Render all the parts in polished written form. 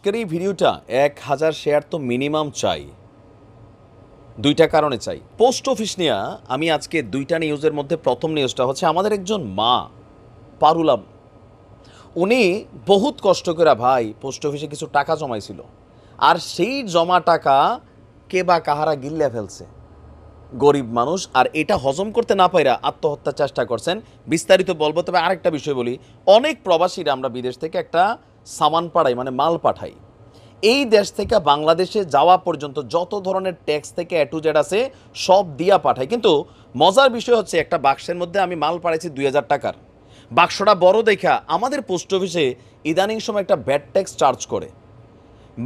আজকের এই ভিডিওটা 1000 শেয়ার তো মিনিমাম চাই। দুইটা কারণে চাই। পোস্ট অফিস নিয়ে আমি আজকে দুইটা নিউজের মধ্যে প্রথম নিউজটা হচ্ছে আমাদের একজন মা পারুলা, উনি বহুত কষ্ট করে ভাই পোস্ট অফিসে কিছু টাকা জমাইছিল, আর সেই জমা টাকা কে বা কাহারা গিল্লা ফেলছে, গরিব মানুষ, আর এটা হজম করতে না পাইরা আত্মহত্যার চেষ্টা করছেন। বিস্তারিত বলবো, তবে আরেকটা বিষয় বলি, অনেক প্রবাসীরা আমরা বিদেশ থেকে একটা সামান পাঠাই, মানে মাল পাঠাই। এই দেশ থেকে বাংলাদেশে যাওয়া পর্যন্ত যত ধরনের ট্যাক্স থেকে এ টু জেড আছে সব দিয়া পাঠাই, কিন্তু মজার বিষয় হচ্ছে একটা বাক্সের মধ্যে আমি মাল পাঠাইছি 2000 টাকার। বাক্সটা বড় দেখা আমাদের পোস্ট অফিসে ইদানিং সময় একটা ভ্যাট ট্যাক্স চার্জ করে।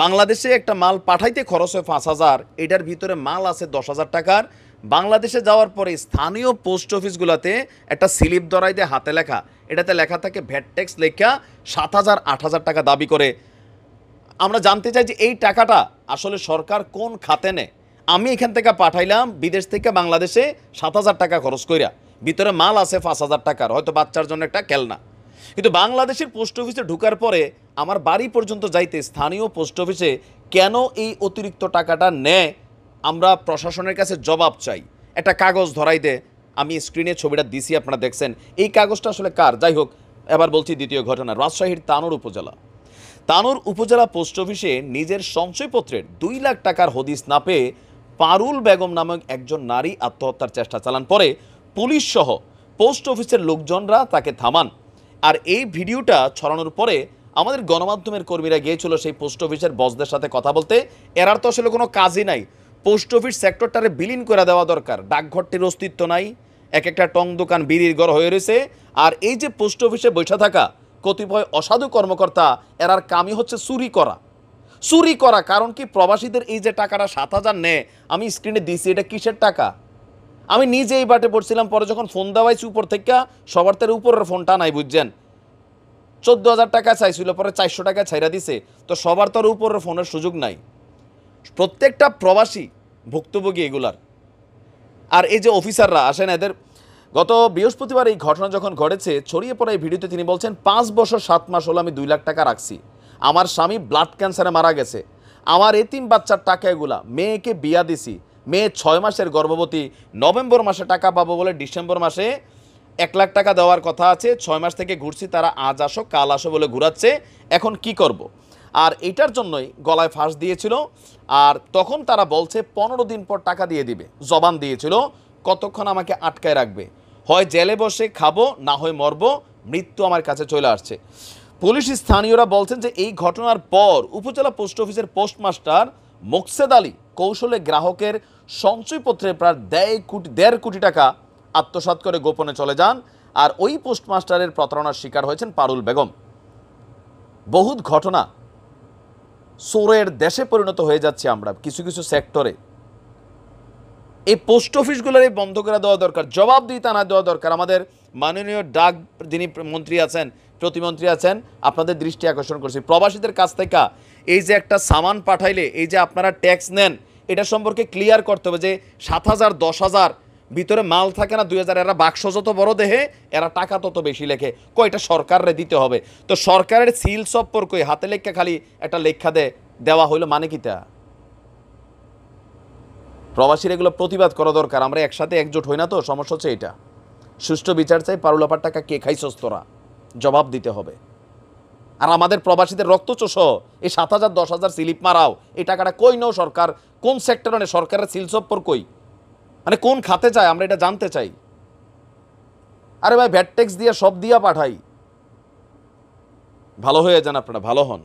বাংলাদেশে একটা মাল পাঠাইতে খরচ হয় 5000, এটার ভিতরে মাল আছে 10,000 টাকার। বাংলাদেশে যাওয়ার পরে স্থানীয় পোস্ট অফিসগুলোতে একটা স্লিপ ধরাই দেয় হাতে লেখা, এটাতে লেখা থাকে ভ্যাট ট্যাক্স, লেখা 7,000 8,000 টাকা দাবি করে। আমরা জানতে চাই যে এই টাকাটা আসলে সরকার কোন খাতে নেয়। আমি এখান থেকে পাঠাইলাম বিদেশ থেকে বাংলাদেশে 7,000 টাকা খরচ কইরা, ভিতরে মাল আছে 5,000 টাকার, হয়তো বাচ্চার জন্য একটা খেলনা, কিন্তু বাংলাদেশের পোস্ট অফিসে ঢুকার পরে আমার বাড়ি পর্যন্ত যাইতে স্থানীয় পোস্ট অফিসে কেন এই অতিরিক্ত টাকাটা নেয়, আমরা প্রশাসনের কাছে জবাব চাই। একটা কাগজ ধরাই দে, আমি স্ক্রিনে ছবিটা দিছি, আপনারা দেখছেন। এই কাগজটা আসলে কার? যাই হোক, এবার বলছি দ্বিতীয় ঘটনা। রাজশাহীর তানোর উপজেলা পোস্ট অফিসে নিজের সঞ্চয়পত্রের 2 লাখ টাকার হদিস না পেয়ে পারুল বেগম নামক একজন নারী আত্মহত্যার চেষ্টা চালান। পরে পুলিশ সহ পোস্ট অফিসের লোকজনরা তাকে থামান। আর এই ভিডিওটা ছড়ানোর পরে আমাদের গণমাধ্যমের কর্মীরা গিয়েছিল সেই পোস্ট অফিসের বসদের সাথে কথা বলতে। এরার তো আসলে কোনো কাজই নাই, পোস্ট অফিস সেক্টরটারে বিলীন করে দেওয়া দরকার। ডাকঘরটির অস্তিত্ব নাই, এক একটা টং দোকান বিড়ির ঘর হয়ে রয়েছে। আর এই যে পোস্ট অফিসে বসে থাকা কতিপয় অসাধু কর্মকর্তা, এরার কামই হচ্ছে চুরি করা। কারণ কি, প্রবাসীদের এই যে টাকাটা 7,000 নেয়, আমি স্ক্রিনে দিছি, এটা কিসের টাকা? আমি নিজে এই বাটে পড়ছিলাম, পরে যখন ফোন দেওয়াইছি উপর থেকে, সবার তার উপরের ফোনটা নাই, বুঝছেন। 14,000 টাকা চাইছিল, পরে 400 টাকা ছাইরা দিছে, তো সবার তার উপরের ফোনের সুযোগ নাই। প্রত্যেকটা প্রবাসী ভুক্তভোগী এগুলার। আর এই যে অফিসাররা আসেন, এদের গত বৃহস্পতিবার এই ঘটনা যখন ঘটেছে, ছড়িয়ে পড়া এই ভিডিওতে তিনি বলছেন 5 বছর 7 মাস হলো আমি 2 লাখ টাকা রাখছি, আমার স্বামী ব্লাড ক্যান্সারে মারা গেছে, আমার এতিম বাচ্চার টাকা এগুলা, মেয়েকে বিয়া দিছি, মেয়ে 6 মাসের গর্ভবতী, নভেম্বর মাসে টাকা পাবো বলে ডিসেম্বর মাসে 1 লাখ টাকা দেওয়ার কথা আছে, 6 মাস থেকে ঘুরছি, তারা আজ আসো কাল আসো বলে ঘুরাচ্ছে, এখন কি করব। আর এটার জন্যই গলায় ফাঁস দিয়েছিল। আর তখন তারা বলছে 15 দিন পর টাকা দিয়ে দিবে, জবান দিয়েছিল কতক্ষণ আমাকে আটকায় রাখবে, হয় জেলে বসে খাবো, না হয় মরবো, মৃত্যু আমার কাছে চলে আসছে। পুলিশ স্থানীয়রা বলছেন যে এই ঘটনার পর উপজেলা পোস্ট অফিসের পোস্টমাস্টার মোকসেদ আলী কৌশলে গ্রাহকের সঞ্চয়পত্রে প্রায় 1.5 কোটি টাকা আত্মসাৎ করে গোপনে চলে যান। আর ওই পোস্টমাস্টারের প্রতারণার শিকার হয়েছেন পারুল বেগম। বহুত ঘটনা, চোরের দেশে পরিণত হয়ে যাচ্ছে আমরা কিছু কিছু সেক্টরে। এই পোস্ট অফিসগুলোর এই বন্ধ করে দেওয়া দরকার, জবাবদিহিতা না দেওয়া দরকার। আমাদের মাননীয় ডাক যিনি মন্ত্রী আছেন, প্রতিমন্ত্রী আছেন, আপনাদের দৃষ্টি আকর্ষণ করছি, প্রবাসীদের কাছ থেকে এই যে একটা সামান পাঠাইলে এই যে আপনারা ট্যাক্স নেন, এটা সম্পর্কে ক্লিয়ার করতে হবে যে 7,000 10,000 ভিতরে মাল থাকে না 2,000, এরা বাক্স যত বড় দেহে এরা টাকা তত বেশি লেখে, কয়টা সরকারে দিতে হবে। তো সরকারের সিল সম্পর্কে হাতে লেখা খালি একটা লেখা দেওয়া হইলো, মানে কি তা? প্রবাসীর এগুলো প্রতিবাদ করা দরকার। আমরা একসাথে একজোট হই না, তো সমস্যা হচ্ছে এটা। সুষ্ঠু বিচার চাই, পারুলাপার টাকা কে খাইছস তোরা, জবাব দিতে হবে। আর আমাদের প্রবাসীদের রক্তচোষ এই 7,000 10,000 স্লিপ মারাও, এই টাকাটা কই নাও সরকার, কোন সেক্টরে নেই, সরকারের সিল সম্পর্ক কই, মানে কোন খাতে চায়, আমরা এটা জানতে চাই। আরে ভাই, ভ্যাট ট্যাক্স দিয়ে সব দিয়া পাঠাই, ভালো হয়ে যান আপনারা, ভালো হন।